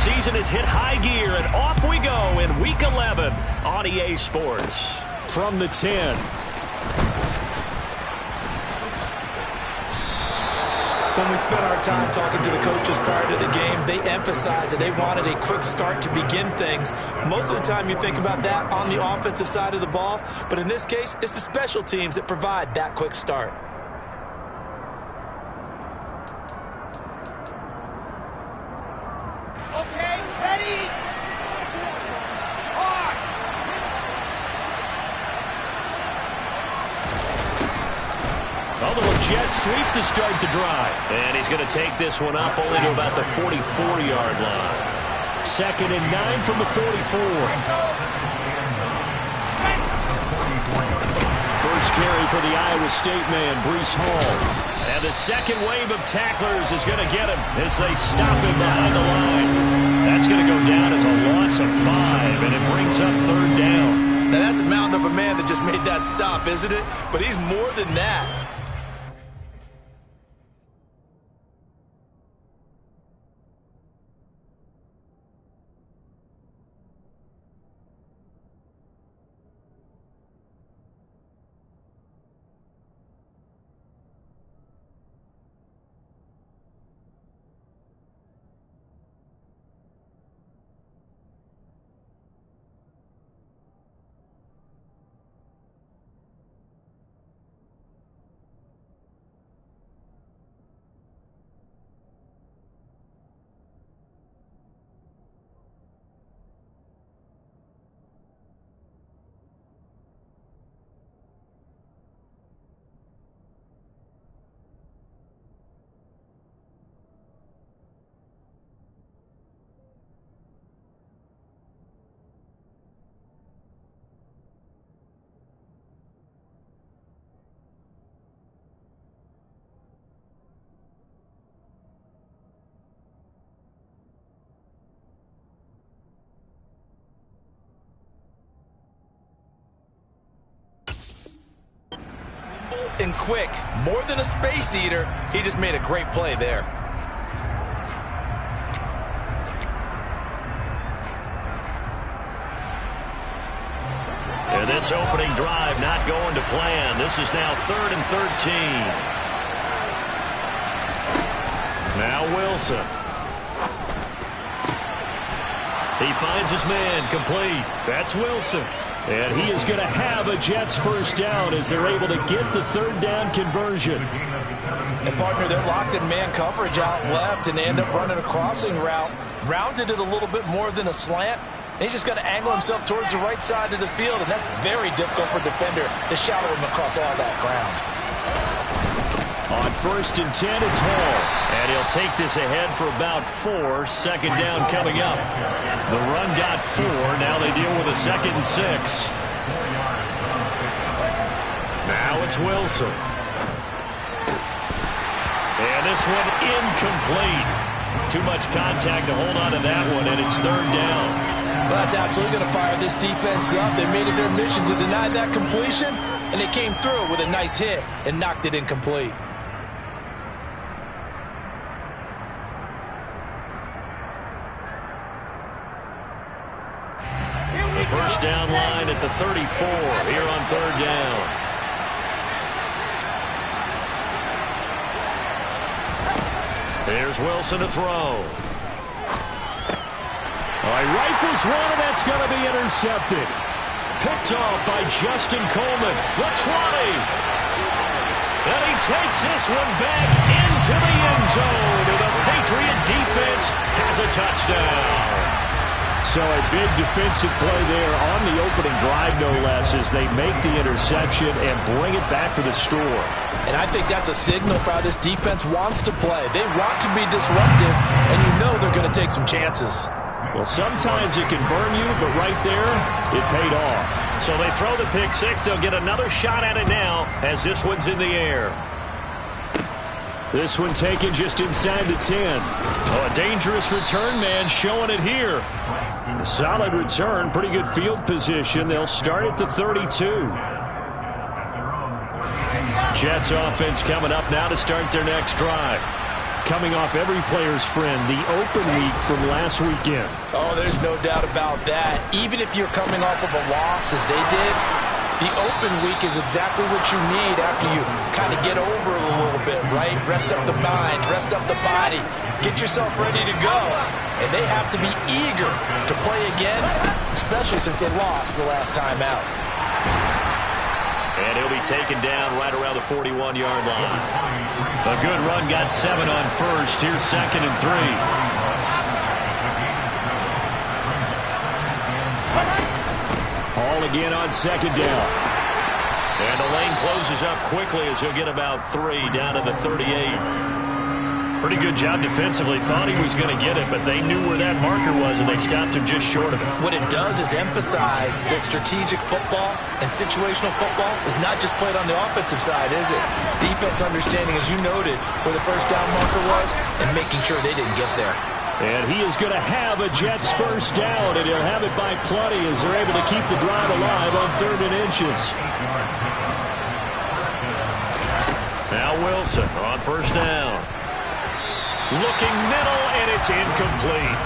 season has hit high gear, and off we go in Week 11 on EA Sports. From the 10. When we spent our time talking to the coaches prior to the game, they emphasized that they wanted a quick start to begin things. Most of the time you think about that on the offensive side of the ball, but in this case, it's the special teams that provide that quick start. Okay, ready? A little jet sweep to start the drive. And he's going to take this one up only to about the 44-yard line. 2nd and 9 from the 44. First carry for the Iowa State man, Breece Hall. And the second wave of tacklers is going to get him as they stop him behind the line. That's going to go down as a loss of 5, and it brings up 3rd down. Now that's a mountain of a man that just made that stop, isn't it? But he's more than that. And quick, more than a space eater, he just made a great play there. And this opening drive not going to plan. This is now 3rd and 13. Now Wilson. He finds his man, complete. That's Wilson. And he is going to have a Jets first down as they're able to get the 3rd down conversion. And partner, they're locked in man coverage out left, and they end up running a crossing route. Rounded it a little bit more than a slant. And he's just going to angle himself towards the right side of the field, and that's very difficult for a defender to shadow him across all that ground. On 1st and 10, it's Hall. And he'll take this ahead for about 4. 2nd down coming up. The run got 4. Now they deal with a 2nd and 6. Now it's Wilson. And this one incomplete. Too much contact to hold on to that one, and it's 3rd down. Well, that's absolutely going to fire this defense up. They made it their mission to deny that completion, and they came through with a nice hit and knocked it incomplete. First down line at the 34 here on 3rd down. Here's Wilson to throw. He rifles one, and that's going to be intercepted. Picked off by Justin Coleman. The 20. And he takes this one back into the end zone. And the Patriot defense has a touchdown. So a big defensive play there on the opening drive, no less, as they make the interception and bring it back for the score. And I think that's a signal for how this defense wants to play. They want to be disruptive, and you know they're going to take some chances. Well, sometimes it can burn you, but right there, it paid off. So they throw the pick 6. They'll get another shot at it now as this one's in the air. This one taken just inside the 10. Oh, a dangerous return man showing it here. A solid return, pretty good field position. They'll start at the 32. Jets offense coming up now to start their next drive. coming off every player's friend, the open week from last weekend. Oh, there's no doubt about that. Even if you're coming off of a loss as they did, the open week is exactly what you need after you kind of get over it a little bit, right? Rest up the mind, rest up the body, get yourself ready to go. And they have to be eager to play again, especially since they lost the last time out. And he'll be taken down right around the 41-yard line. A good run, got 7 on first. Here's 2nd and 3. Hall again on 2nd down. And the lane closes up quickly as he'll get about 3 down to the 38. Pretty good job defensively. Thought he was going to get it, but they knew where that marker was, and they stopped him just short of it. What it does is emphasize that strategic football and situational football is not just played on the offensive side, is it? Defense understanding, as you noted, where the first down marker was and making sure they didn't get there. And he is going to have a Jets first down, and he'll have it by plenty as they're able to keep the drive alive on 3rd and inches. Now Wilson on first down. Looking middle, and it's incomplete.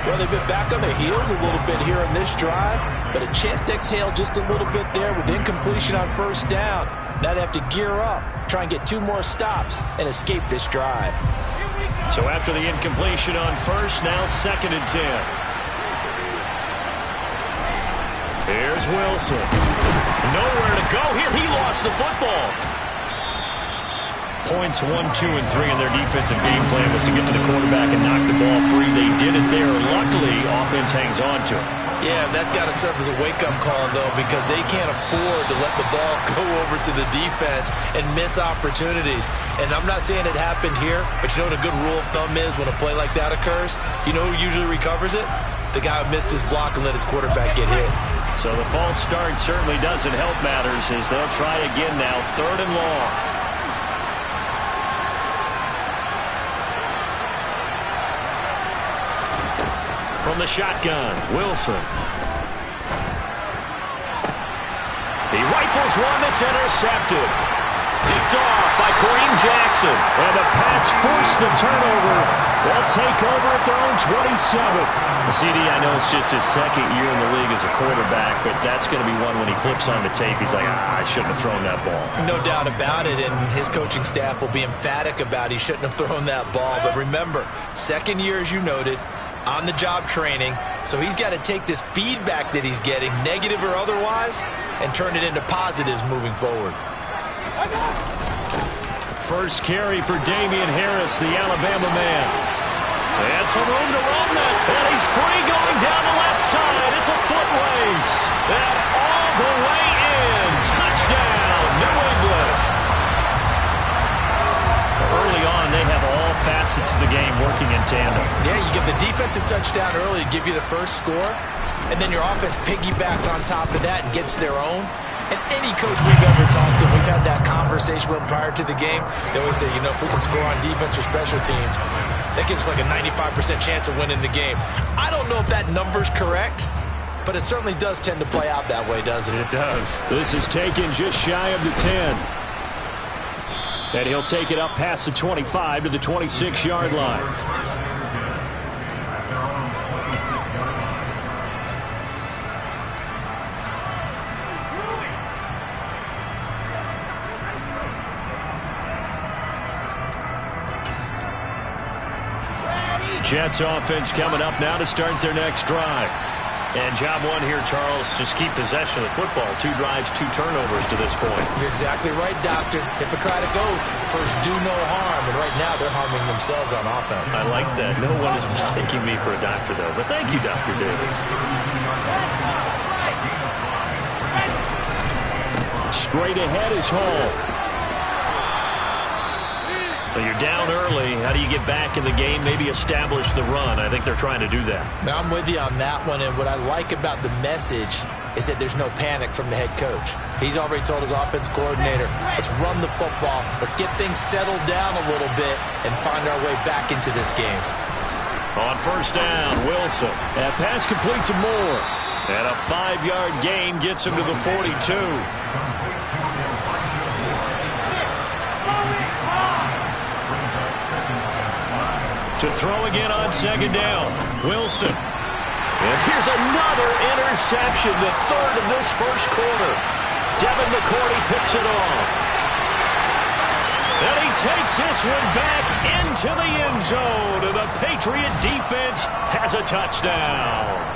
Well, they've been back on their heels a little bit here in this drive, but a chance to exhale just a little bit there with incompletion on first down. Now they have to gear up, try and get 2 more stops, and escape this drive. So after the incompletion on first, now 2nd and 10. Here's Wilson. Nowhere to go here. He lost the football. Points 1, 2, and 3 in their defensive game plan was to get to the quarterback and knock the ball free. They did it there. Luckily, offense hangs on to it. Yeah, that's got to serve as a wake-up call, though, because they can't afford to let the ball go over to the defense and miss opportunities. And I'm not saying it happened here, but you know what a good rule of thumb is when a play like that occurs? You know who usually recovers it? The guy who missed his block and let his quarterback get hit. So the false start certainly doesn't help matters as they'll try again now, 3rd and long. From the shotgun, Wilson. He rifles one that's intercepted. Picked off by Kareem Jackson. And the Pats force the turnover. They'll take over at their own 27. CD, I know it's just his 2nd year in the league as a quarterback, but that's going to be one when he flips on the tape. He's like, I shouldn't have thrown that ball. No doubt about it, and his coaching staff will be emphatic about he shouldn't have thrown that ball. But remember, 2nd year, as you noted, on-the-job training, so he's got to take this feedback that he's getting, negative or otherwise, and turn it into positives moving forward. First carry for Damian Harris, the Alabama man. And some room to run that, and he's free going down the left side. It's a foot race, and all the way in. Touchdown, New England. Early on, they have all facets of the game working in tandem. Yeah, you get the defensive touchdown early to give you the first score, and then your offense piggybacks on top of that and gets their own. And any coach we've ever talked to, we've had that conversation with them prior to the game. They always say, you know, if we can score on defense or special teams, that gives us like a 95% chance of winning the game. I don't know if that number's correct, but it certainly does tend to play out that way, doesn't it? It does. This is taken just shy of the 10. And he'll take it up past the 25 to the 26-yard line. Jets offense coming up now to start their next drive. And job one here, Charles, just keep possession of the football. 2 drives, 2 turnovers to this point. You're exactly right, Doctor. Hippocratic oath. First, do no harm. And right now, they're harming themselves on offense. I like that. No one is mistaking me for a doctor, though. But thank you, Dr. Davis. Straight ahead is Hall. So you're down early. How do you get back in the game, maybe establish the run? I think they're trying to do that. Now, I'm with you on that one, and what I like about the message is that there's no panic from the head coach. He's already told his offense coordinator, let's run the football, let's get things settled down a little bit and find our way back into this game. On first down, Wilson. That pass complete to Moore. And a 5-yard gain gets him to the 42. To throw again on second down. Wilson. And here's another interception, the third of this first quarter. Devin McCourty picks it off. And he takes this one back into the end zone. And the Patriot defense has a touchdown.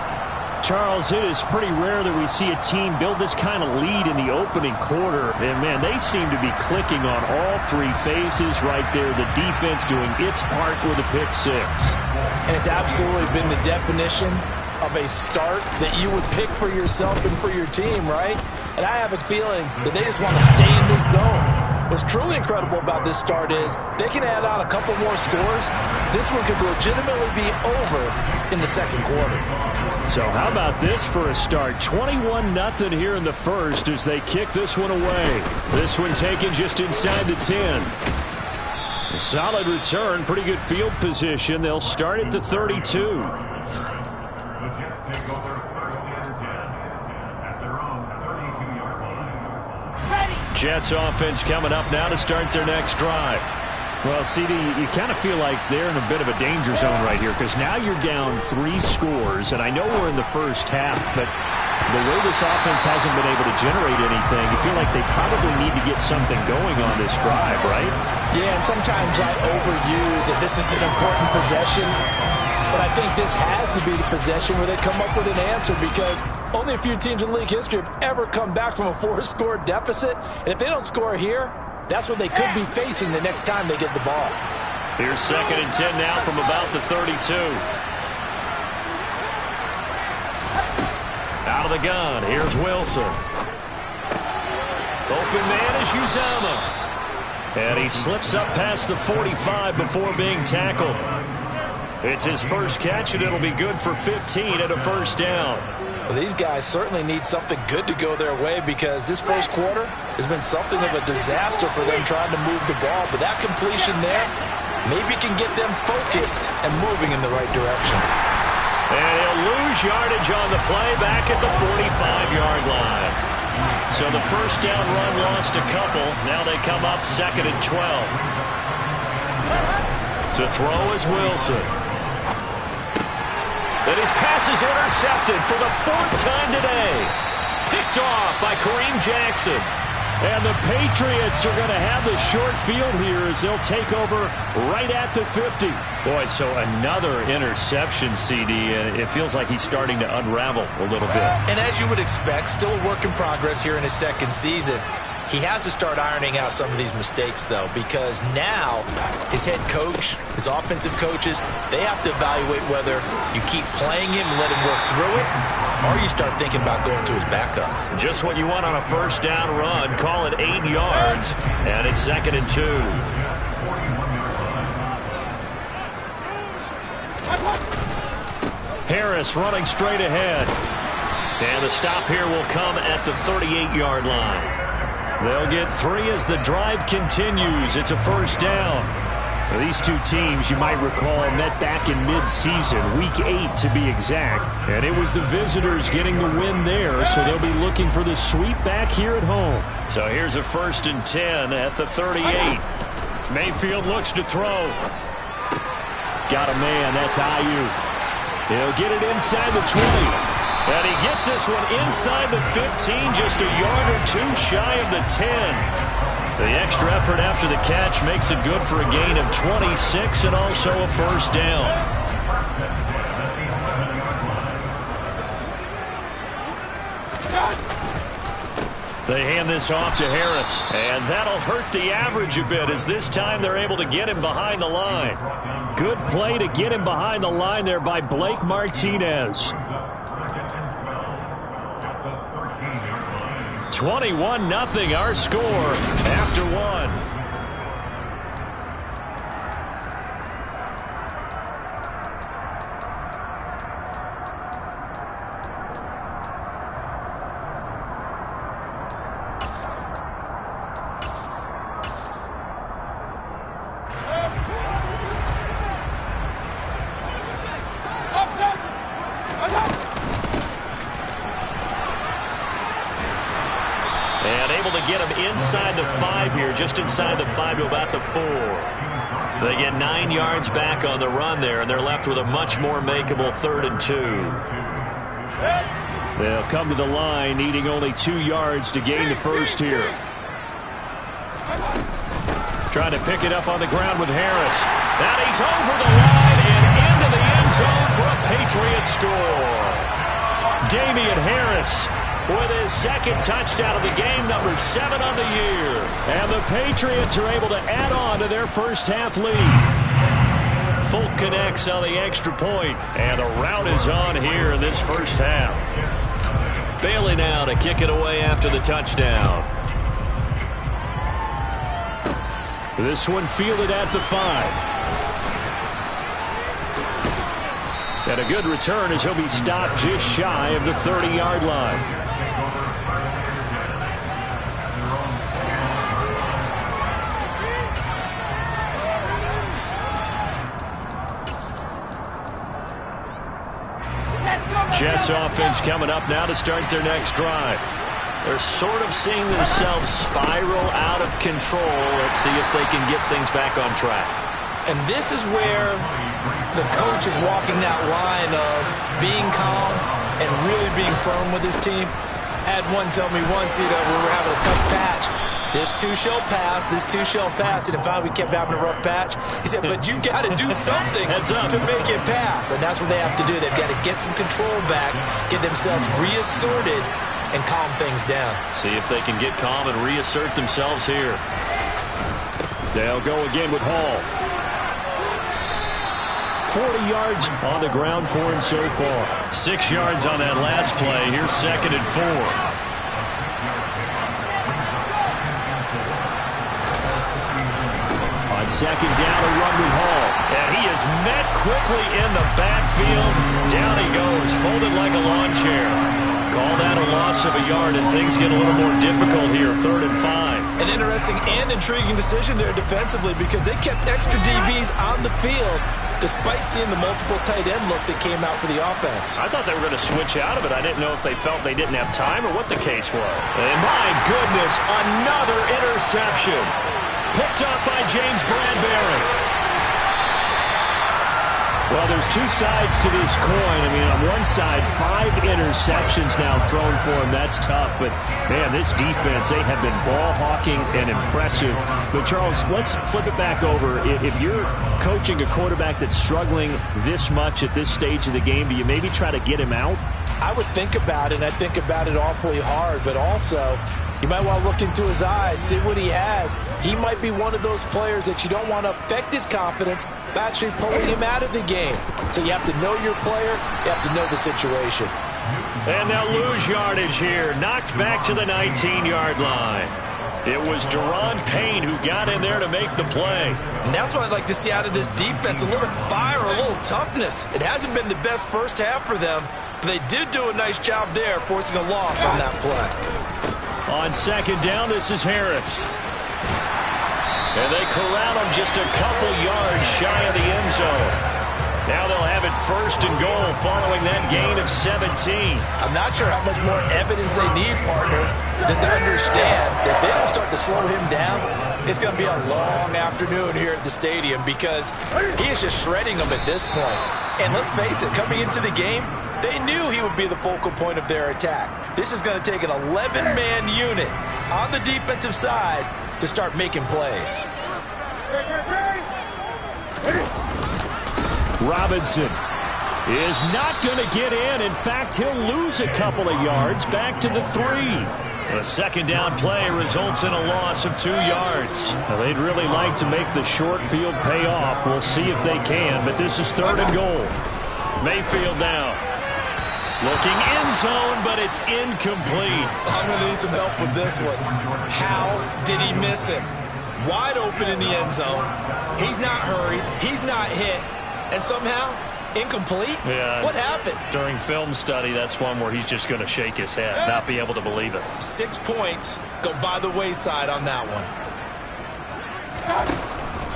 Charles, it is pretty rare that we see a team build this kind of lead in the opening quarter. And, man, they seem to be clicking on all three phases right there. The defense doing its part with a pick six. And it's absolutely been the definition of a start that you would pick for yourself and for your team, right? And I have a feeling that they just want to stay in this zone. What's truly incredible about this start is they can add on a couple more scores. This one could legitimately be over in the second quarter. So how about this for a start? 21-0 here in the first as they kick this one away. This one taken just inside the 10. A solid return, pretty good field position. They'll start at the 32. Jets offense coming up now to start their next drive. Well, CD, you kind of feel like they're in a bit of a danger zone right here because now you're down 3 scores, and I know we're in the first half, but the way this offense hasn't been able to generate anything, you feel like they probably need to get something going on this drive, right? Yeah, and sometimes I overuse that this is an important possession, but I think this has to be the possession where they come up with an answer because only a few teams in league history have ever come back from a 4-score deficit, and if they don't score here, that's what they could be facing the next time they get the ball. Here's 2nd and 10 now from about the 32. Out of the gun, here's Wilson. Open man is Uzomah. And he slips up past the 45 before being tackled. It's his first catch, and it'll be good for 15 and a first down. Well, these guys certainly need something good to go their way because this first quarter has been something of a disaster for them trying to move the ball. But that completion there maybe can get them focused and moving in the right direction. And he'll lose yardage on the play back at the 45-yard line. So the first down run lost a couple. Now they come up 2nd and 12. To throw is Wilson. And his pass is intercepted for the 4th time today. Picked off by Kareem Jackson. And the Patriots are going to have the short field here as they'll take over right at the 50. Boy, so another interception, CD, and it feels like he's starting to unravel a little bit. And as you would expect, still a work in progress here in his second season. He has to start ironing out some of these mistakes, though, because now his head coach, his offensive coaches, they have to evaluate whether you keep playing him and let him work through it, or you start thinking about going to his backup. Just what you want on a first down run. Call it 8 yards, and it's 2nd and 2. Harris running straight ahead. And the stop here will come at the 38-yard line. They'll get 3 as the drive continues. It's a first down. Well, these two teams, you might recall, met back in mid-season, week 8 to be exact. And it was the visitors getting the win there, so they'll be looking for the sweep back here at home. So here's a 1st and 10 at the 38. Mayfield looks to throw. Got a man, that's Ayuk. He'll get it inside the 20. And he gets this one inside the 15, just a yard or 2 shy of the 10. The extra effort after the catch makes it good for a gain of 26 and also a first down. They hand this off to Harris, and that'll hurt the average a bit as this time they're able to get him behind the line. Good play to get him behind the line there by Blake Martinez. 21-0 our score after 1. And able to get him inside the 5 here, just inside the 5 to about the 4. They get 9 yards back on the run there, and they're left with a much more makeable 3rd and 2. They'll come to the line, needing only 2 yards to gain the first here. Trying to pick it up on the ground with Harris. And he's over the line and into the end zone for a Patriot score. Damian Harris with his 2nd touchdown of the game, number 7 on the year. And the Patriots are able to add on to their first half lead. Folk connects on the extra point, and a rout is on here in this first half. Bailey now to kick it away after the touchdown. This one fielded at the 5. And a good return as he'll be stopped just shy of the 30-yard line. Jets offense coming up now to start their next drive. They're sort of seeing themselves spiral out of control. Let's see if they can get things back on track. And this is where the coach is walking that line of being calm and really being firm with his team. Had one tell me once, we were having a tough patch. This too shall pass, this too shall pass. And finally we kept having a rough patch. He said, but you got to do something to make it pass. And that's what they have to do. They've got to get some control back, get themselves reasserted, and calm things down. See if they can get calm and reassert themselves here. They'll go again with Hall. 40 yards on the ground for him so far. 6 yards on that last play. Here's 2nd and 4. On 2nd down, a run with Hall. And he is met quickly in the backfield. Down he goes, folded like a lawn chair. Call that a loss of a yard, and things get a little more difficult here, 3rd and 5. An interesting and intriguing decision there defensively because they kept extra DBs on the field despite seeing the multiple tight end look that came out for the offense. I thought they were going to switch out of it. I didn't know if they felt they didn't have time or what the case was. And my goodness, another interception. Picked up by James Bradbury. Well, there's 2 sides to this coin. I mean, on one side, 5 interceptions now thrown for him. That's tough. But, man, this defense, they have been ball hawking and impressive. But, Charles, let's flip it back over. If you're coaching a quarterback that's struggling this much at this stage of the game, do you maybe try to get him out? I would think about it, and I think about it awfully hard. But also, you might want to look into his eyes, see what he has. He might be one of those players that you don't want to affect his confidence by actually pulling him out of the game. So you have to know your player. You have to know the situation. And they'll lose yardage here. Knocked back to the 19-yard line. It was Daron Payne who got in there to make the play. And that's what I'd like to see out of this defense, a little fire, a little toughness. It hasn't been the best first half for them, but they did do a nice job there, forcing a loss on that play. On 2nd down, this is Harris. And they corral him just a couple yards shy of the end zone. Now they'll have it 1st and goal following that gain of 17. I'm not sure how much more evidence they need, partner, than to understand that they don't start to slow him down. It's going to be a long afternoon here at the stadium because he is just shredding them at this point. And let's face it, coming into the game, they knew he would be the focal point of their attack. This is going to take an 11-man unit on the defensive side to start making plays. Robinson is not going to get in. In fact, he'll lose a couple of yards back to the 3. A 2nd down play results in a loss of 2 yards. Now, they'd really like to make the short field pay off. We'll see if they can, but this is 3rd and goal. Mayfield now. Looking end zone, but it's incomplete. I'm going to need some help with this one. How did he miss him? Wide open in the end zone. He's not hurried. He's not hit. And somehow, incomplete? Yeah. What happened? During film study, that's one where he's just going to shake his head, not be able to believe it. 6 points go by the wayside on that one.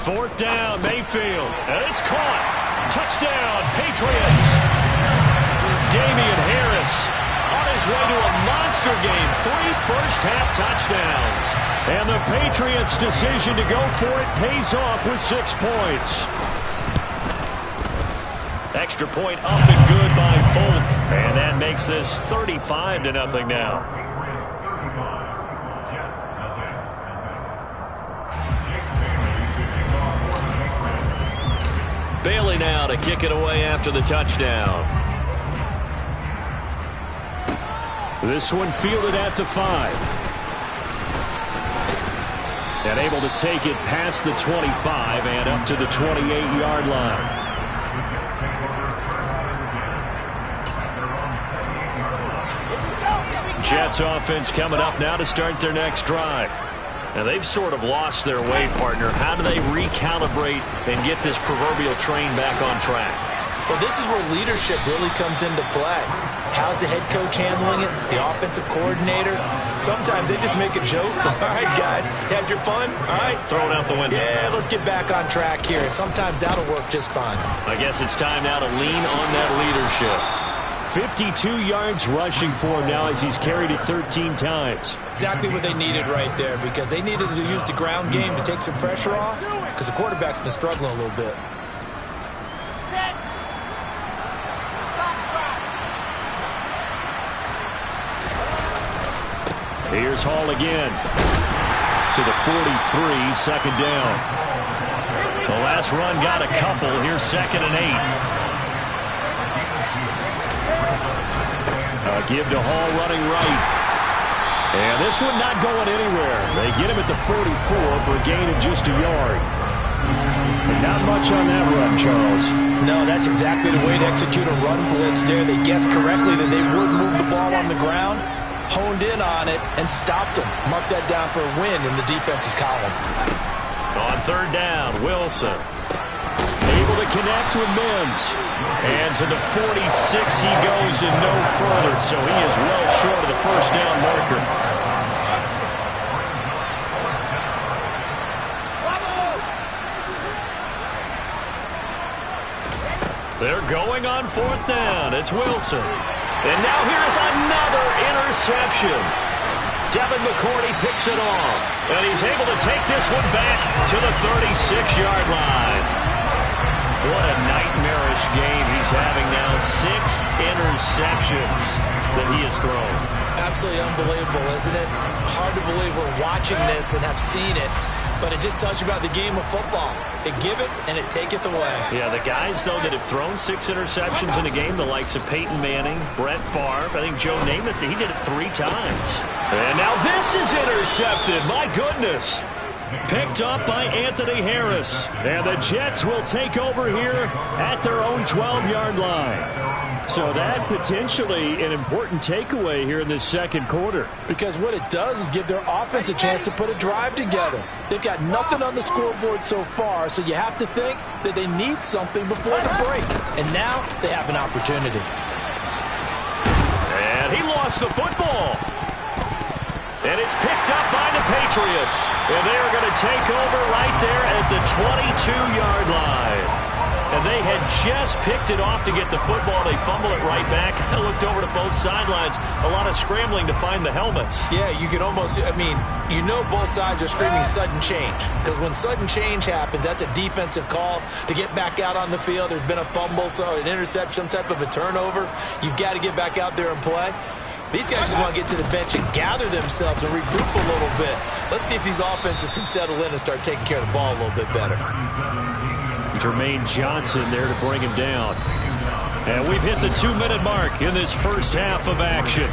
4th down, Mayfield. And it's caught. Touchdown, Patriots. Damian Harris on his way to a monster game. 3 first-half touchdowns. And the Patriots' decision to go for it pays off with 6 points. Extra point up and good by Folk. And that makes this 35-0 now. Bailey now to kick it away after the touchdown. This one fielded at the 5. And able to take it past the 25 and up to the 28-yard line. Jets offense coming up now to start their next drive. Now, they've sort of lost their way, partner. How do they recalibrate and get this proverbial train back on track? Well, this is where leadership really comes into play. How's the head coach handling it? The offensive coordinator? Sometimes they just make a joke. All right, guys, you had your fun? All right. Throw it out the window. Yeah, let's get back on track here. And sometimes that'll work just fine. I guess it's time now to lean on that leadership. 52 yards rushing for him now as he's carried it 13 times. Exactly what they needed right there, because they needed to use the ground game to take some pressure off, because the quarterback's been struggling a little bit. Here's Hall again to the 43, second down. The last run got a couple. Here's 2nd and 8. Give to Hall running right. And this one not going anywhere. They get him at the 44 for a gain of just a yard. And not much on that run, Charles. No, that's exactly the way to execute a run blitz there. They guessed correctly that they would move the ball on the ground, honed in on it, and stopped them. Mark that down for a win in the defense's column. On 3rd down, Wilson. Able to connect with Mims. And to the 46 he goes and no further. So he is well short of the first down marker. They're going on 4th down. It's Wilson. And now here's another interception. Devin McCourty picks it off. And he's able to take this one back to the 36-yard line. What a nightmarish game he's having now. 6 interceptions that he has thrown. Absolutely unbelievable, isn't it? Hard to believe we're watching this and have seen it. But it just tells you about the game of football. It giveth and it taketh away. Yeah, the guys, though, that have thrown 6 interceptions in a game, the likes of Peyton Manning, Brett Favre, I think Joe Namath, he did it 3 times. And now this is intercepted. My goodness. Picked up by Anthony Harris. And the Jets will take over here at their own 12-yard line. So that potentially an important takeaway here in this second quarter. Because what it does is give their offense a chance to put a drive together. They've got nothing on the scoreboard so far, so you have to think that they need something before the break. And now they have an opportunity. And he lost the football. And it's picked up by the Patriots. And they are going to take over right there at the 22-yard line. And they had just picked it off to get the football. They fumble it right back. I looked over to both sidelines. A lot of scrambling to find the helmets. Yeah, you can almost, you know both sides are screaming sudden change. Because when sudden change happens, that's a defensive call to get back out on the field. There's been a fumble, so an interception, some type of a turnover. You've got to get back out there and play. These guys just want to get to the bench and gather themselves and regroup a little bit. Let's see if these offenses can settle in and start taking care of the ball a little bit better. Jermaine Johnson there to bring him down. And we've hit the 2-minute mark in this first half of action.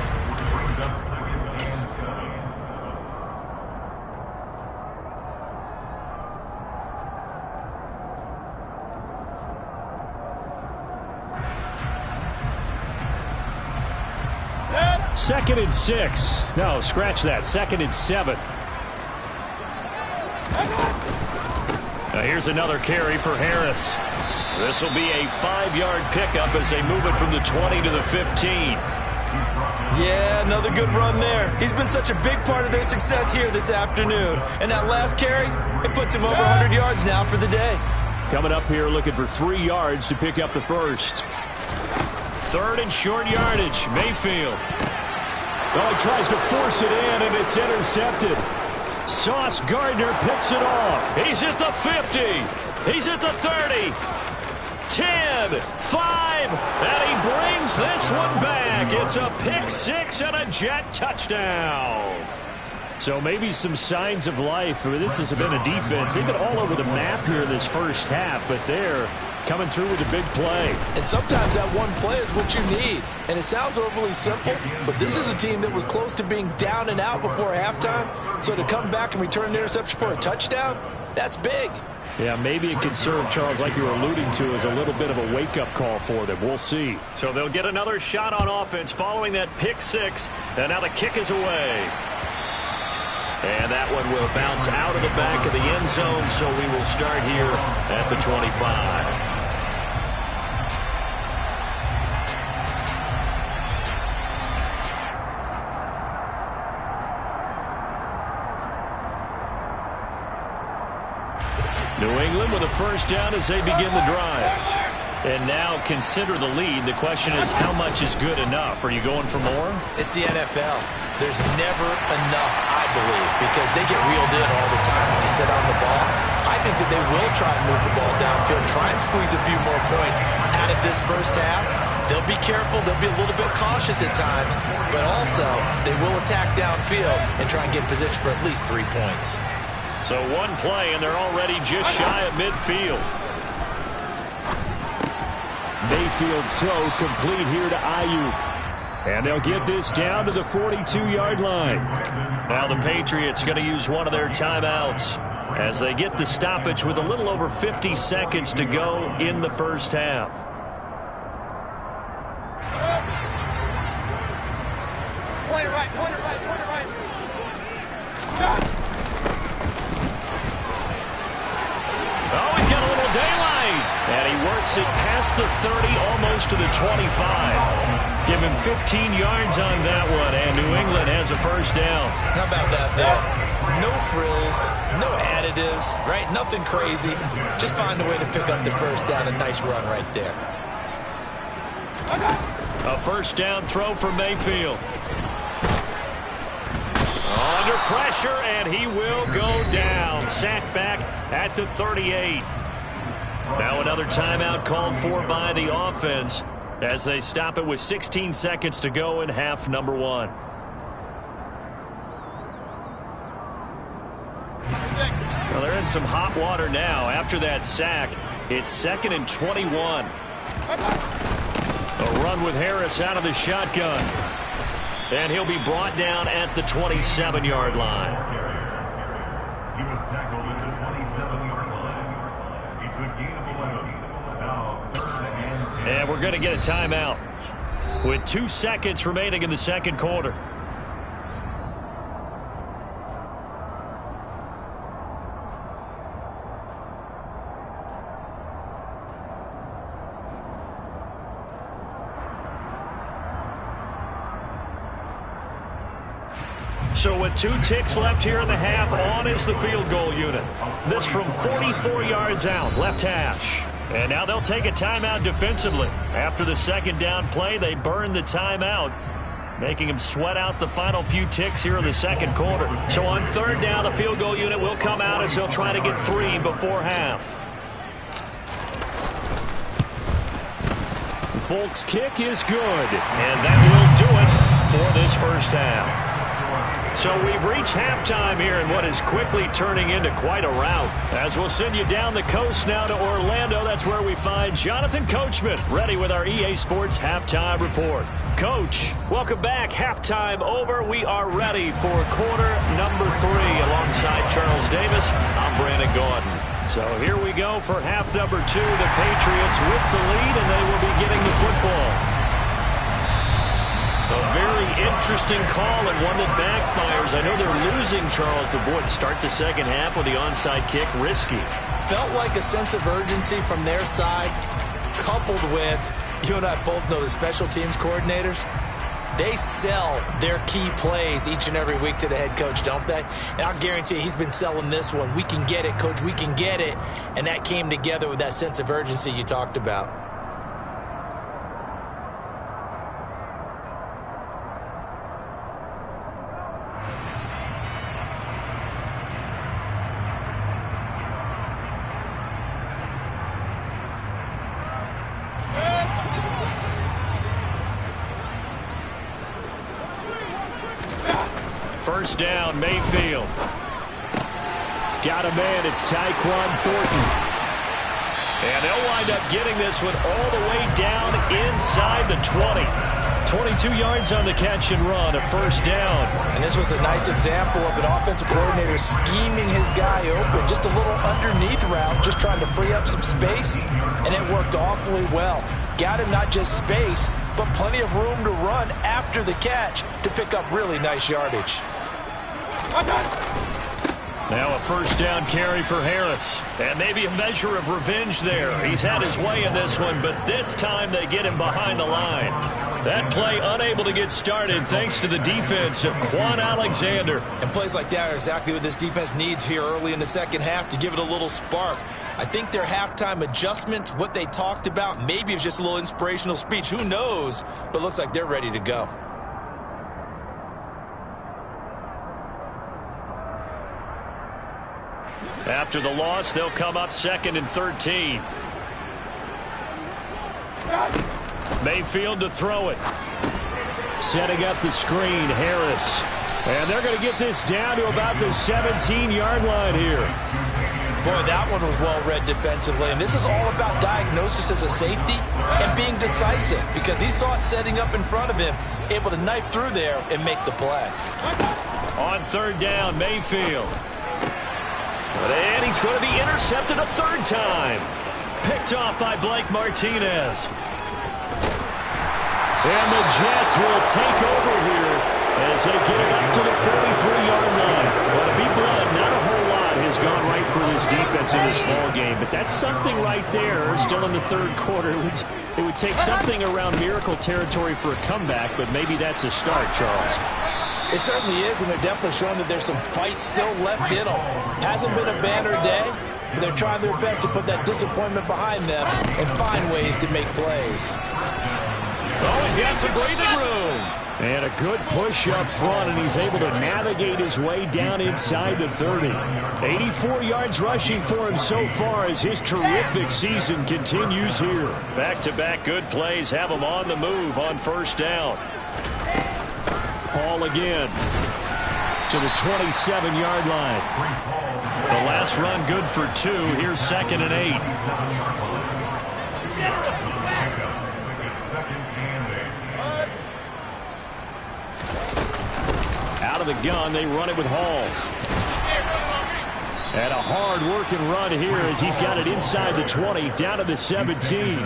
Second and 6. No, scratch that. 2nd and 7. Now here's another carry for Harris. This will be a 5-yard pickup as they move it from the 20 to the 15. Yeah, another good run there. He's been such a big part of their success here this afternoon. And that last carry, it puts him over 100 yards now for the day. Coming up here looking for 3 yards to pick up the first. 3rd and short yardage. Mayfield. Oh, he tries to force it in, and it's intercepted. Sauce Gardner picks it off. He's at the 50. He's at the 30. 10, 5, and he brings this one back. It's a pick six and a Jet touchdown. So maybe some signs of life. I mean, this has been a defense. They've been all over the map here in this first half, but they're coming through with a big play. And sometimes that one play is what you need. And it sounds overly simple, but this is a team that was close to being down and out before halftime. So to come back and return an interception for a touchdown, that's big. Yeah, maybe it can serve, Charles, like you were alluding to, as a little bit of a wake-up call for them. We'll see. So they'll get another shot on offense following that pick six. And now the kick is away. And that one will bounce out of the back of the end zone, so we will start here at the 25. New England with a first down as they begin the drive. And now consider the lead. The question is, how much is good enough? Are you going for more? It's the NFL. There's never enough, I believe, because they get reeled in all the time when you sit on the ball. I think that they will try and move the ball downfield, try and squeeze a few more points out of this first half. They'll be careful. They'll be a little bit cautious at times, but also they will attack downfield and try and get in position for at least 3 points. So one play, and they're already just shy of midfield. Mayfield's throw complete here to Ayuk. And they'll get this down to the 42-yard line. Now the Patriots going to use one of their timeouts as they get the stoppage with a little over 50 seconds to go in the first half. Point it right. Oh, he's got a little daylight. And he works it past the 30, almost to the 25. Give him 15 yards on that one, and New England has a first down. How about that there? No frills, no additives, right? Nothing crazy. Just find a way to pick up the first down. A nice run right there. A first down throw for Mayfield. Under pressure, and he will go down. Sacked back at the 38. Now another timeout called for by the offense as they stop it with 16 seconds to go in half number one. Well, they're in some hot water now. After that sack, it's 2nd and 21. A run with Harris out of the shotgun. And he'll be brought down at the 27-yard line. He was tackled at the 27-yard line. It's a gain of 11. Now 3rd and 10. And we're going to get a timeout with 2 seconds remaining in the second quarter. So with 2 ticks left here in the half, on is the field goal unit. This from 44 yards out, left hash. And now they'll take a timeout defensively. After the second down play, they burn the timeout, making them sweat out the final few ticks here in the second quarter. So on 3rd down, the field goal unit will come out as they'll try to get 3 before half. Folk's kick is good. And that will do it for this first half. So we've reached halftime here in what is quickly turning into quite a rout. As we'll send you down the coast now to Orlando, that's where we find Jonathan Coachman, ready with our EA Sports Halftime Report. Coach, welcome back. Halftime over. We are ready for quarter number 3. Alongside Charles Davis, I'm Brandon Gaudin. So here we go for half number 2. The Patriots with the lead, and they will be getting the football. A very interesting call and one that backfires. I know they're losing, Charles, but boy, to start the second half with the onside kick, risky. Felt like a sense of urgency from their side, coupled with, you and I both know the special teams coordinators. They sell their key plays each and every week to the head coach, don't they? And I'll guarantee you he's been selling this one. We can get it, coach, we can get it. And that came together with that sense of urgency you talked about. First down, Mayfield. Got a man. It's Tyquan Thornton. And they'll wind up getting this one all the way down inside the 20. 22 yards on the catch and run, a first down. And this was a nice example of an offensive coordinator scheming his guy open. Just a little underneath route, just trying to free up some space, and it worked awfully well. Got him not just space, but plenty of room to run after the catch to pick up really nice yardage. Now a first down carry for Harris. And maybe a measure of revenge there. He's had his way in this one, but this time they get him behind the line. That play unable to get started thanks to the defense of Quan Alexander. And plays like that are exactly what this defense needs here early in the second half to give it a little spark. I think their halftime adjustment, what they talked about, maybe it was just a little inspirational speech. Who knows? But looks like they're ready to go. After the loss, they'll come up 2nd and 13. Mayfield to throw it. Setting up the screen, Harris. And they're going to get this down to about the 17-yard line here. Boy, that one was well read defensively. And this is all about diagnosis as a safety and being decisive, because he saw it setting up in front of him, able to knife through there and make the play. On third down, Mayfield. And he's going to be intercepted a third time. Picked off by Blake Martinez. And the Jets will take over here as they get it up to the 43-yard line. Well, to be blunt, not a whole lot has gone right for this defense in this ball game, but that's something right there. Still in the third quarter. It would take something around miracle territory for a comeback, but maybe that's a start, Charles. It certainly is, and they're definitely showing that there's some fight still left in them. Hasn't been a banner day, but they're trying their best to put that disappointment behind them and find ways to make plays. Oh, he's got some breathing room. And a good push up front, and he's able to navigate his way down inside the 30. 84 yards rushing for him so far as his terrific season continues here. Back-to-back good plays have him on the move on first down. Hall again to the 27-yard line. The last run good for 2. Here's 2nd and 8. Out of the gun, they run it with Hall. And a hard-working run here as he's got it inside the 20, down to the 17.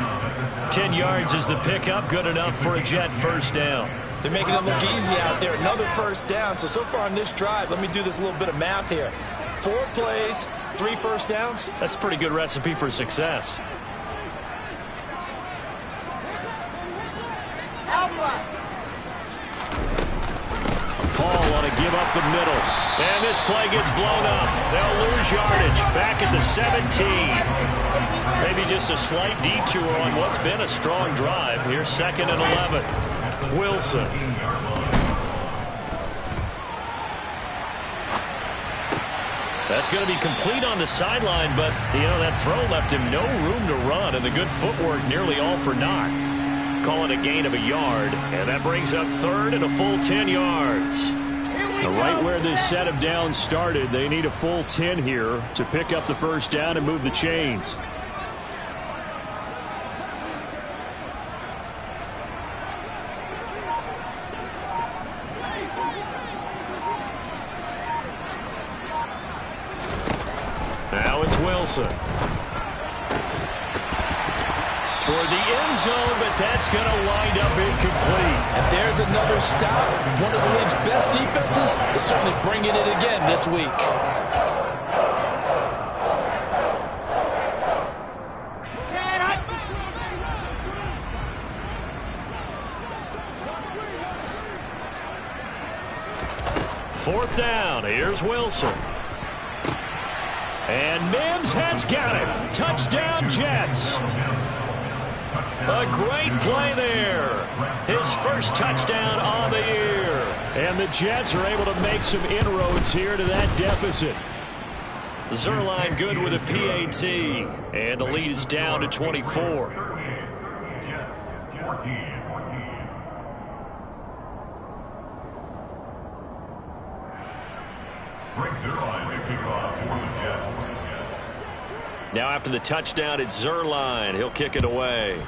10 yards is the pickup, good enough for a Jet first down. They're making it look easy out there. Another first down. So far on this drive, let me do this little bit of math here. 4 plays, 3 first downs. That's a pretty good recipe for success. Paul want to give up the middle. And this play gets blown up. They'll lose yardage. Back at the 17. Maybe just a slight detour on what's been a strong drive. Here's 2nd and 11. Wilson. That's going to be complete on the sideline, but, you know, that throw left him no room to run, and the good footwork nearly all for naught. Calling a gain of a yard, and that brings up 3rd and a full 10 yards. Right where this set of downs started, they need a full 10 here to pick up the first down and move the chains. Now it's Wilson. Toward the end zone, but that's going to wind up incomplete. And there's another stop. One of the league's best defenses is certainly bringing it again this week. Fourth down. Here's Wilson. And Mims has got it. Touchdown, Jets. A great play there. His first touchdown on the year. And the Jets are able to make some inroads here to that deficit. Zuerlein good with a PAT. And the lead is down to 24. Jets 14. Greg Zuerlein to kick off for the Jets. Now after the touchdown, it's Zuerlein. He'll kick it away.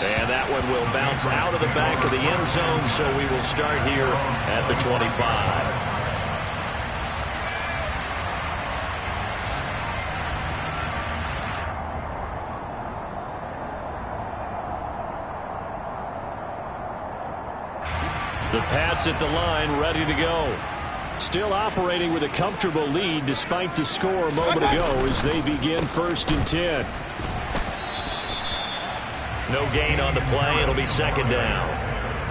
And that one will bounce out of the back of the end zone, so we will start here at the 25. The Pats at the line, ready to go. Still operating with a comfortable lead despite the score a moment ago as they begin 1st and 10. No gain on the play. It'll be 2nd down.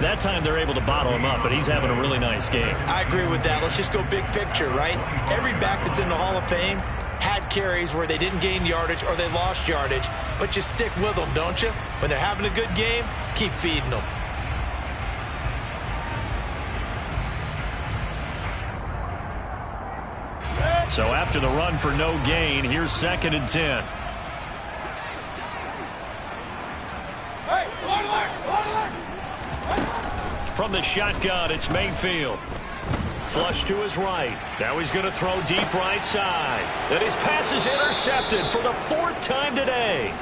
That time they're able to bottle him up, but he's having a really nice game. I agree with that. Let's just go big picture, right? Every back that's in the Hall of Fame had carries where they didn't gain yardage or they lost yardage, but you stick with them, don't you? When they're having a good game, keep feeding them. So after the run for no gain, here's 2nd and 10. From the shotgun, it's Mayfield. Flush to his right. Now he's going to throw deep right side. And his pass is intercepted for the 4th time today.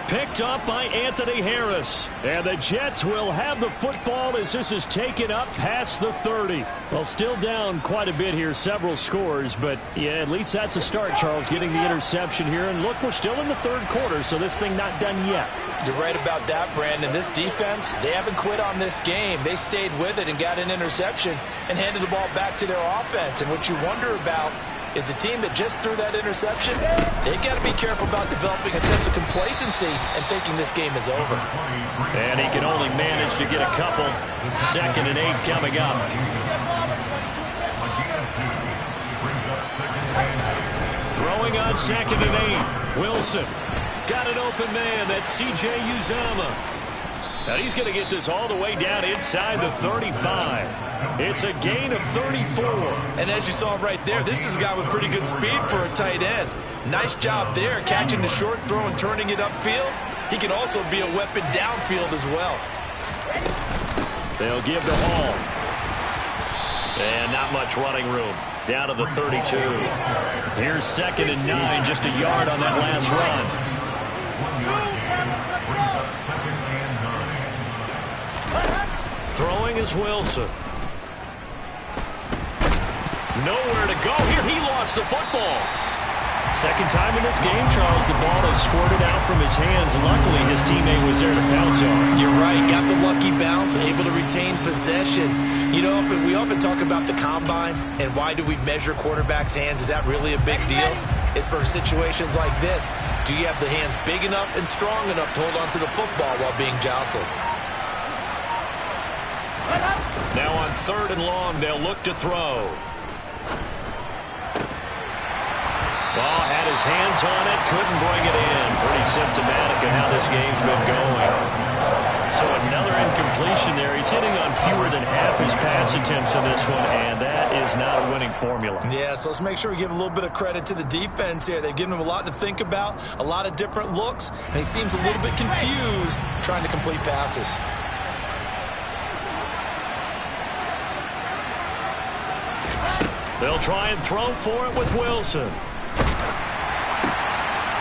Picked up by Anthony Harris. And the Jets will have the football as this is taken up past the 30. Well, still down quite a bit here, several scores, but yeah, at least that's a start, Charles, getting the interception here. And look, we're still in the 3rd quarter, so this thing not done yet. You're right about that, Brandon. This defense, they haven't quit on this game. They stayed with it and got an interception and handed the ball back to their offense. And what you wonder about is the team that just threw that interception, they got to be careful about developing a sense of complacency and thinking this game is over. And he can only manage to get a couple. 2nd and 8 coming up. Throwing on 2nd and 8. Wilson. Got an open man. That's C.J. Uzomah. Now he's going to get this all the way down inside the 35. It's a gain of 34. And as you saw right there, this is a guy with pretty good speed for a tight end. Nice job there, catching the short throw and turning it upfield. He can also be a weapon downfield as well. They'll give the Hall. And not much running room. Down to the 32. Here's 2nd and 9, just a yard on that last run. Throwing is Wilson. Nowhere to go here. He lost the football. 2nd time in this game, Charles. The ball has squirted out from his hands. Luckily, his teammate was there to pounce on. You're right. Got the lucky bounce, able to retain possession. You know, we often talk about the combine and why do we measure quarterbacks' hands. Is that really a big deal? It's for situations like this. Do you have the hands big enough and strong enough to hold on to the football while being jostled? Now on 3rd and long, they'll look to throw. Ball had his hands on it, couldn't bring it in. Pretty symptomatic of how this game's been going. So another incompletion there. He's hitting on fewer than half his pass attempts in this one, and that is not a winning formula. Yeah, so let's make sure we give a little bit of credit to the defense here. They've given him a lot to think about, a lot of different looks, and he seems a little bit confused trying to complete passes. They'll try and throw for it with Wilson.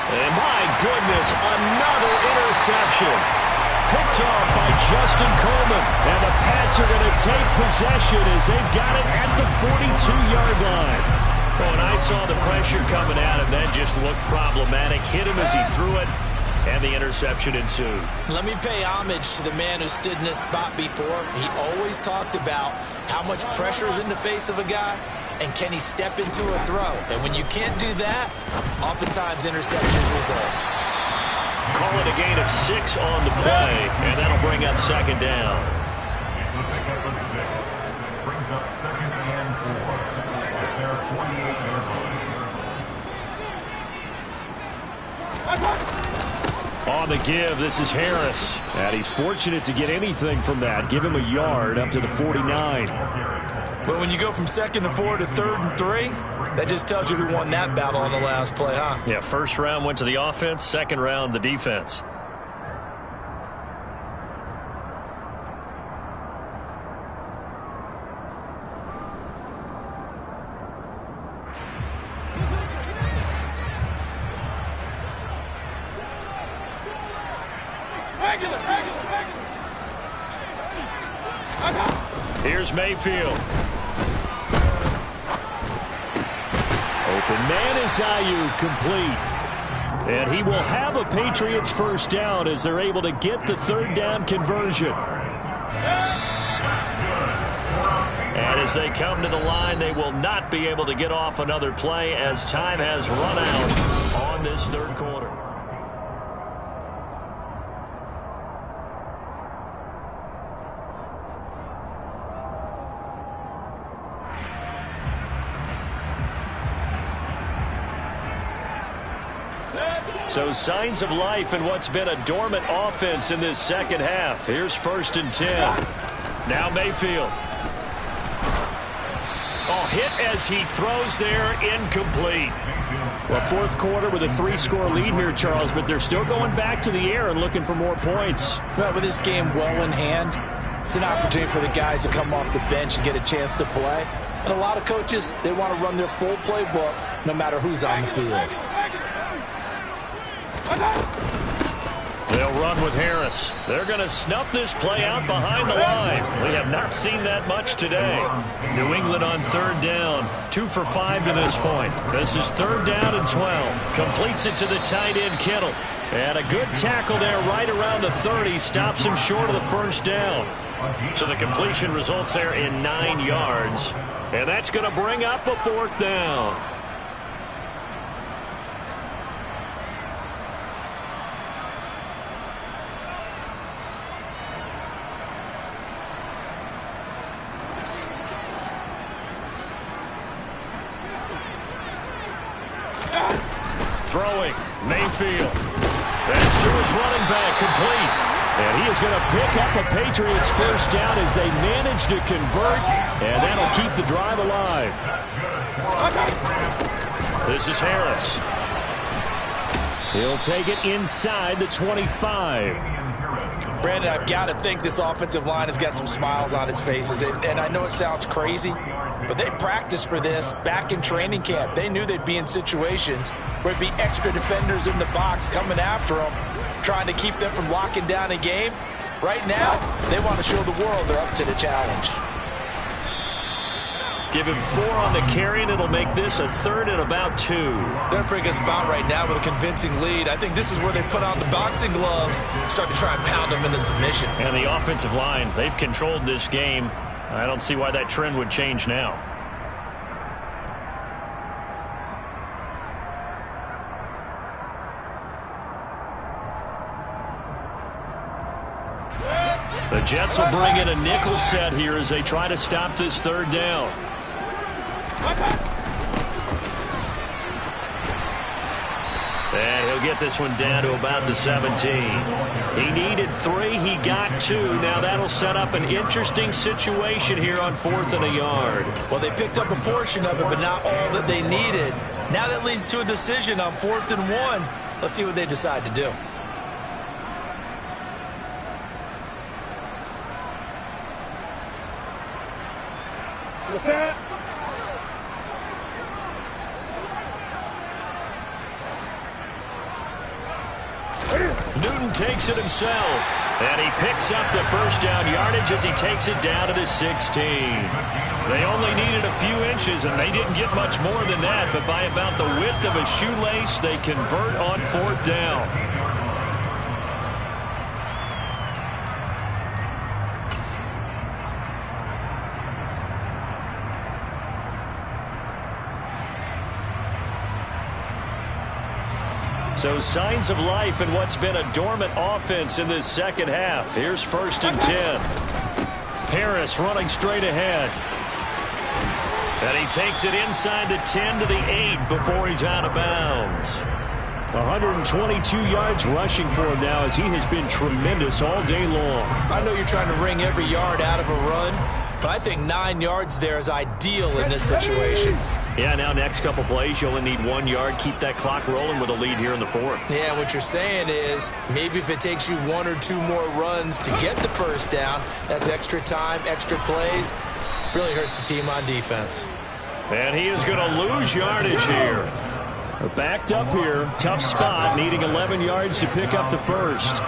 And my goodness, another interception. Picked off by Justin Coleman. And the Pats are going to take possession as they've got it at the 42-yard line. Oh, and I saw the pressure coming at him. That just looked problematic. Hit him as he threw it, and the interception ensued. Let me pay homage to the man who stood in this spot before. He always talked about how much pressure is in the face of a guy, and can he step into a throw? And when you can't do that, oftentimes interceptions result. Call it a gain of 6 on the play, and that'll bring up 2nd down. It's a pickup of 6. Brings up 2nd and 4 at their 48-yard line. On the give, this is Harris. And he's fortunate to get anything from that. Give him a yard up to the 49. But when you go from 2nd and 4 to 3rd and 3, that just tells you who won that battle on the last play, huh? Yeah, 1st round went to the offense, 2nd round the defense. Here's Mayfield. Open man is Ayuk, complete. And he will have a Patriots first down as they're able to get the third down conversion. And as they come to the line, they will not be able to get off another play as time has run out on this third quarter. So signs of life in what's been a dormant offense in this second half. Here's 1st and 10. Now Mayfield. Oh, hit as he throws there, incomplete. Well, fourth quarter with a 3-score lead here, Charles, but they're still going back to the air and looking for more points. Well, with this game well in hand, it's an opportunity for the guys to come off the bench and get a chance to play. And a lot of coaches, they want to run their full playbook no matter who's on the field. They'll run with Harris. They're going to snuff this play out behind the line. We have not seen that much today. New England on 3rd down. 2 for 5 to this point. This is 3rd down and 12. Completes it to the tight end, Kittle. And a good tackle there right around the 30. Stops him short of the first down. So the completion results there in 9 yards. And that's going to bring up a 4th down. Throwing, Mayfield. That's to his running back, complete. And he is going to pick up a Patriots first down as they manage to convert, and that'll keep the drive alive. This is Harris. He'll take it inside the 25. Brandon, I've got to think this offensive line has got some smiles on its faces. And I know it sounds crazy, but they practiced for this back in training camp. They knew they'd be in situations where it'd be extra defenders in the box coming after them, trying to keep them from locking down a game. Right now, they want to show the world they're up to the challenge. Give him 4 on the carry, and it'll make this a 3rd and about 2. They're in a pretty good spot right now with a convincing lead. I think this is where they put on the boxing gloves, start to try and pound them into submission. And the offensive line, they've controlled this game. I don't see why that trend would change now. The Jets will bring in a nickel set here as they try to stop this 3rd down. And he'll get this one down to about the 17. He needed 3. He got 2. Now that'll set up an interesting situation here on 4th and a yard. Well, they picked up a portion of it, but not all that they needed. Now that leads to a decision on 4th and 1. Let's see what they decide to do. Newton takes it himself, and he picks up the first down yardage as he takes it down to the 16. They only needed a few inches, and they didn't get much more than that, but by about the width of a shoelace, they convert on 4th down. So signs of life in what's been a dormant offense in this second half. Here's 1st and 10. Harris running straight ahead. And he takes it inside the 10 to the 8 before he's out of bounds. 122 yards rushing for him now as he has been tremendous all day long. I know you're trying to wring every yard out of a run, but I think 9 yards there is ideal in this situation. Yeah, now next couple plays, you only need 1 yard. Keep that clock rolling with a lead here in the 4th. Yeah, what you're saying is maybe if it takes you 1 or 2 more runs to get the first down, that's extra time, extra plays. Really hurts the team on defense. And he is going to lose yardage here. They're backed up here. Tough spot, needing 11 yards to pick up the first.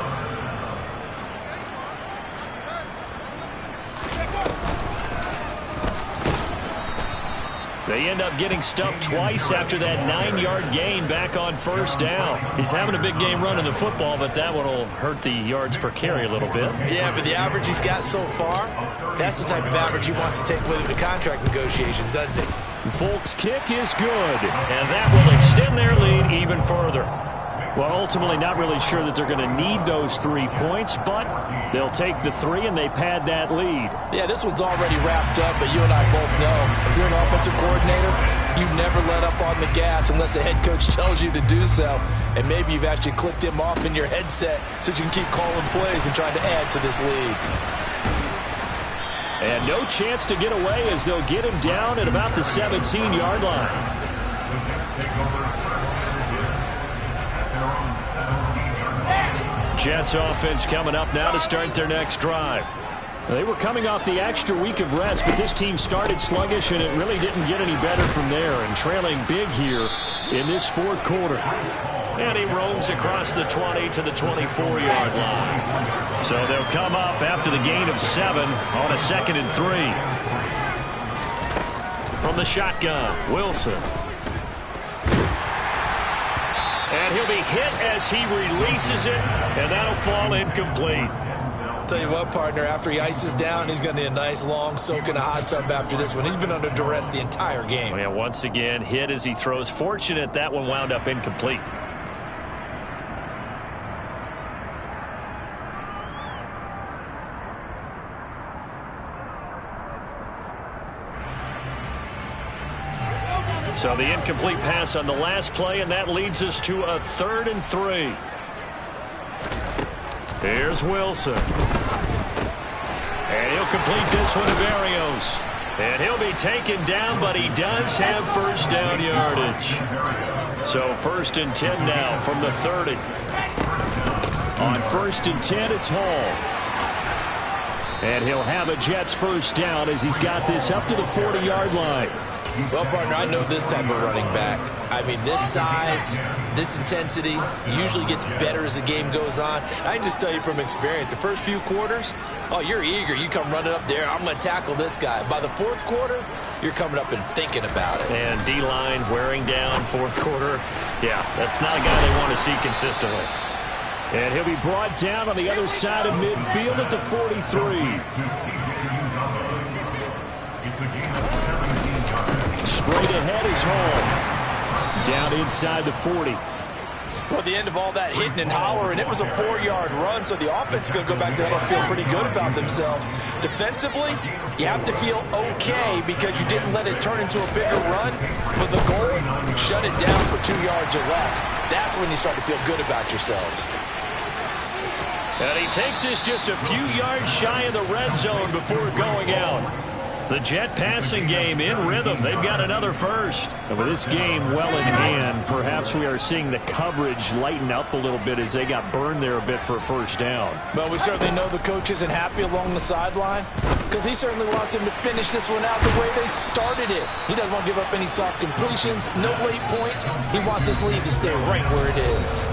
They end up getting stuffed twice after that 9-yard gain back on first down. He's having a big game running the football, but that one will hurt the yards per carry a little bit. Yeah, but the average he's got so far, that's the type of average he wants to take with him to contract negotiations, doesn't he? Folks' kick is good, and that will extend their lead even further. Well, ultimately not really sure that they're going to need those 3 points, but they'll take the 3 and they pad that lead. Yeah, this one's already wrapped up, but you and I both know if you're an offensive coordinator, you never let up on the gas unless the head coach tells you to do so. And maybe you've actually clicked him off in your headset so you can keep calling plays and trying to add to this lead. And no chance to get away as they'll get him down at about the 17-yard line. Jets offense coming up now to start their next drive. They were coming off the extra week of rest, but this team started sluggish, and it really didn't get any better from there, and trailing big here in this fourth quarter. And he roams across the 20 to the 24-yard line. So they'll come up after the gain of 7 on a 2nd and 3. From the shotgun, Wilson. And he'll be hit as he releases it, and that'll fall incomplete. Tell you what, partner, after he ices down, he's going to need a nice long soak in a hot tub after this one. He's been under duress the entire game. Yeah, once again, hit as he throws. Fortunate that one wound up incomplete. So the incomplete pass on the last play, and that leads us to a 3rd and 3. Here's Wilson. And he'll complete this one to Berrios. And he'll be taken down, but he does have first down yardage. So 1st and 10 now from the 30. On 1st and 10, it's Hall. And he'll have a Jets first down as he's got this up to the 40-yard line. Well, partner, I know this type of running back. I mean, this size, this intensity usually gets better as the game goes on. I can just tell you from experience, the first few quarters, oh, you're eager. You come running up there, I'm going to tackle this guy. By the 4th quarter, you're coming up and thinking about it. And D-line wearing down 4th quarter. Yeah, that's not a guy they want to see consistently. And he'll be brought down on the other side of midfield at the 43. Straight ahead is Hall. Down inside the 40. Well, at the end of all that hitting and hollering, it was a 4-yard run, so the offense is going to go back there and feel pretty good about themselves. Defensively, you have to feel okay because you didn't let it turn into a bigger run. But the goal, shut it down for 2 yards or less. That's when you start to feel good about yourselves. And he takes this just a few yards shy of the red zone before going out. The Jet passing game in rhythm. They've got another first. And with this game well in hand, perhaps we are seeing the coverage lighten up a little bit as they got burned there a bit for a first down. But we certainly know the coach isn't happy along the sideline because he certainly wants him to finish this one out the way they started it. He doesn't want to give up any soft completions, no late points. He wants his lead to stay right where it is.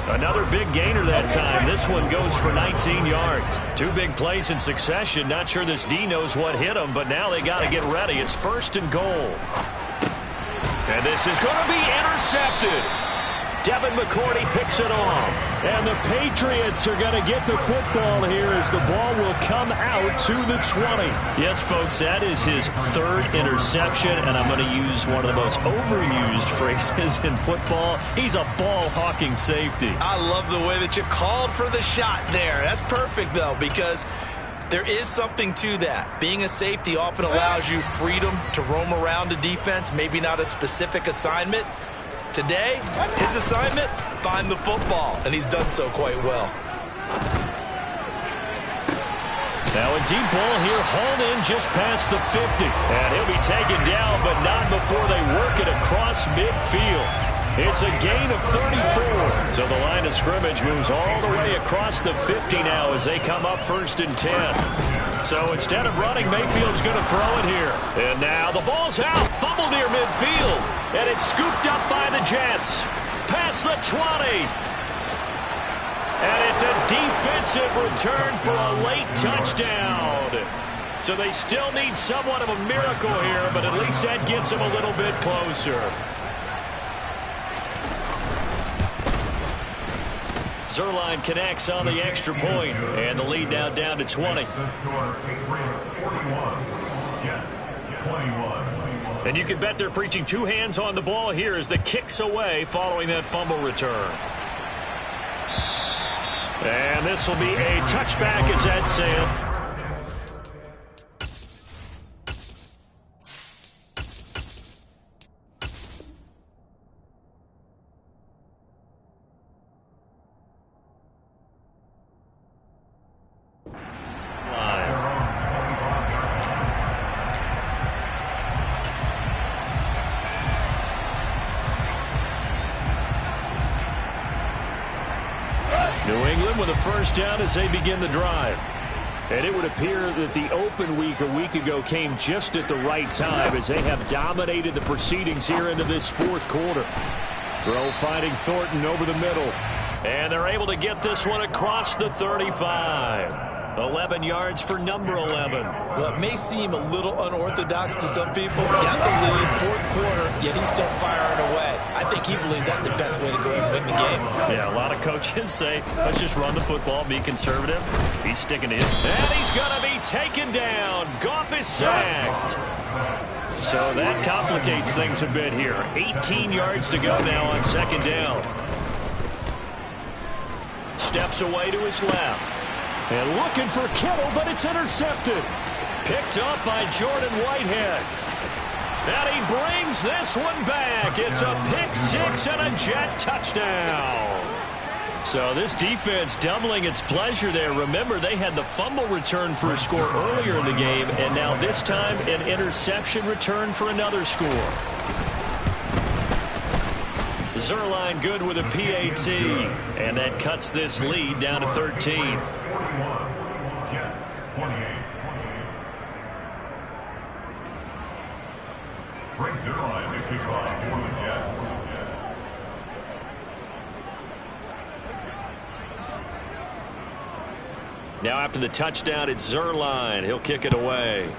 Another big gainer that time. This one goes for 19 yards. 2 big plays in succession. Not sure this D knows what hit him, but now they got to get ready. It's 1st and goal. And this is going to be intercepted. Devin McCourty picks it off. And the Patriots are going to get the football here as the ball will come out to the 20. Yes, folks, that is his 3rd interception, and I'm going to use one of the most overused phrases in football. He's a ball-hawking safety. I love the way that you called for the shot there. That's perfect, though, because there is something to that. Being a safety often allows you freedom to roam around a defense, maybe not a specific assignment. Today, his assignment, find the football, and he's done so quite well. Now a deep ball here, hauled in just past the 50. And he'll be taken down, but not before they work it across midfield. It's a gain of 34. So the line of scrimmage moves all the way across the 50 now as they come up 1st and 10. So instead of running, Mayfield's going to throw it here. And now the ball's out, fumbled near midfield. And it's scooped up by the Jets. Past the 20. And it's a defensive return for a late touchdown. So they still need somewhat of a miracle here, but at least that gets them a little bit closer. Zuerlein connects on the extra point, and the lead now down to 20. And you can bet they're preaching two hands on the ball here as the kick's away following that fumble return. And this will be a touchback as that sailed. New England with a first down as they begin the drive. And it would appear that the open week a week ago came just at the right time as they have dominated the proceedings here into this fourth quarter. Throw finding Thornton over the middle. And they're able to get this one across the 35. 11 yards for number 11. Well, it may seem a little unorthodox to some people. Got the lead, fourth quarter, yet he's still firing away. I think he believes that's the best way to go and win the game. Yeah, a lot of coaches say, let's just run the football, be conservative. He's sticking in. And he's going to be taken down. Goff is sacked. So that complicates things a bit here. 18 yards to go now on second down. Steps away to his left. And looking for Kittle, but it's intercepted. Picked up by Jordan Whitehead. And he brings this one back. It's a pick six and a Jet touchdown. So this defense doubling its pleasure there. Remember, they had the fumble return for a score earlier in the game, and now this time an interception return for another score. Zuerlein good with a PAT, and that cuts this lead down to 13. Jets, 28. Brings it on to kick off for the Jets. Now after the touchdown, it's Zuerlein. He'll kick it away.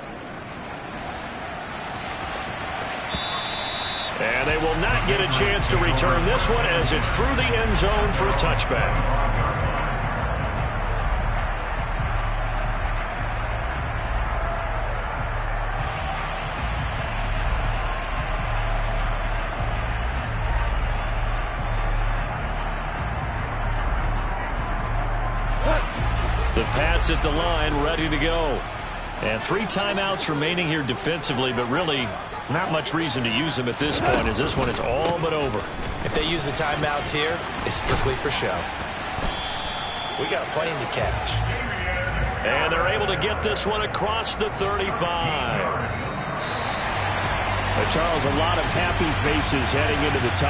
And they will not get a chance to return this one as it's through the end zone for a touchback. The Pats at the line, ready to go. And 3 timeouts remaining here defensively, but really not much reason to use them at this point as this one is all but over. If they use the timeouts here, it's strictly for show. We got a plane to catch. And they're able to get this one across the 35. Charles, a lot of happy faces heading into the time.